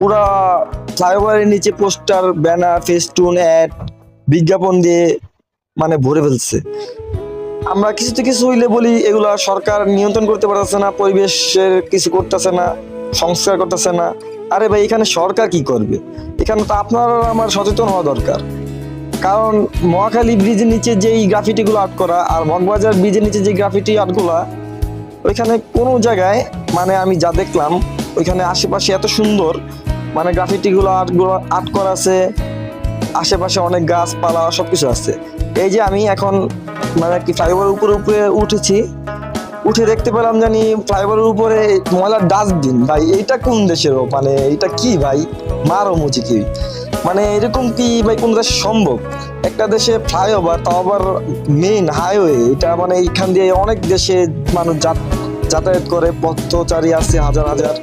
পুরা ফ্লাইওভারের নিচে পোস্টার, ব্যানার, ফেস্টুন, অ্যাড, বিজ্ঞাপন দিয়ে মানে ভরে ফেলছে। আমরা কিছু থেকে কিছু হইলে বলি এগুলা সরকার নিয়ন্ত্রণ করতে পারতেছে না, পরিবেশের কিছু করতেছে না, সংস্কার করতেছে না। আরে ভাই, এখানে সরকার কি করবে? এখানে তো আপনার আর আমার সচেতন হওয়া দরকার। কারণ মহাখালী ব্রিজের নিচে যেই গ্রাফিটি গুলো আর্ট করা আর মগবাজার ব্রিজের নিচে যে গ্রাফিটি আর্ট গুলা, ওইখানে কোনো জায়গায় মানে আমি যা দেখলাম ওইখানে আশেপাশে এত সুন্দর মানে গ্রাফিটি গুলো আর্ট করা আছে, আশেপাশে অনেক গাছপালা সবকিছু আছে। এই যে আমি এখন মানে কি ফ্লাইওভারের উপরে উপরে উঠেছি, উঠে দেখতে পেলাম জানি ফ্লাইওভারের উপরে ময়লার ডাস্টবিন। ভাই এইটা কোন দেশেরও মানে এটা কি ভাই, মারো মুচি কি মানে এরকম কি ভাই কোন দেশে সম্ভব? একটা দেশে ফ্লাইওভার, তাও আবার মেইন হাইওয়ে, এটা মানে এখান দিয়ে অনেক দেশে মানুষ যাতায়াত করে, পথচারী আছে হাজার হাজার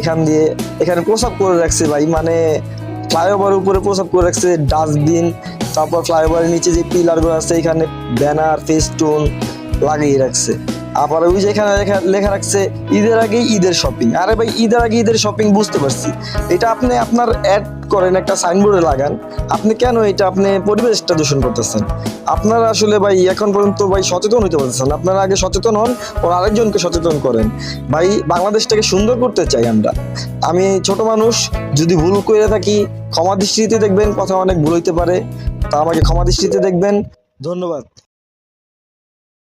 এখান দিয়ে। এখানে প্রসাব করে রাখছে ভাই, মানে ফ্লাইওভার উপরে প্রসাব করে রাখছে, ডাস্টবিন। তারপর ফ্লাইওভারের নিচে যে পিলার গুলো আছে এখানে ব্যানার, ফেস্টুন লাগিয়ে রাখছে। আবার ওই যে এখানে লেখা রাখছে ঈদের আগে ঈদের শপিং। আরে ভাই, ঈদের আগে ঈদের শপিং বুঝতে পারছি, এটা আপনি আপনার অ্যাড করেন, একটা সাইনবোর্ডে লাগান। আপনি কেন এটা আপনি পরিবেশটা দূষণ করতেছেন? আপনারা আসলে ভাই এখন পর্যন্ত ভাই সচেতন হইতে পারতেছেন। আপনারা আগে সচেতন হন, ওর আরেকজনকে সচেতন করেন। ভাই বাংলাদেশটাকে সুন্দর করতে চাই আমরা। আমি ছোট মানুষ, যদি ভুল করে থাকি ক্ষমা দৃষ্টিতে দেখবেন, কথা অনেক ভুল হইতে পারে, তা আমাকে ক্ষমা দৃষ্টিতে দেখবেন। ধন্যবাদ।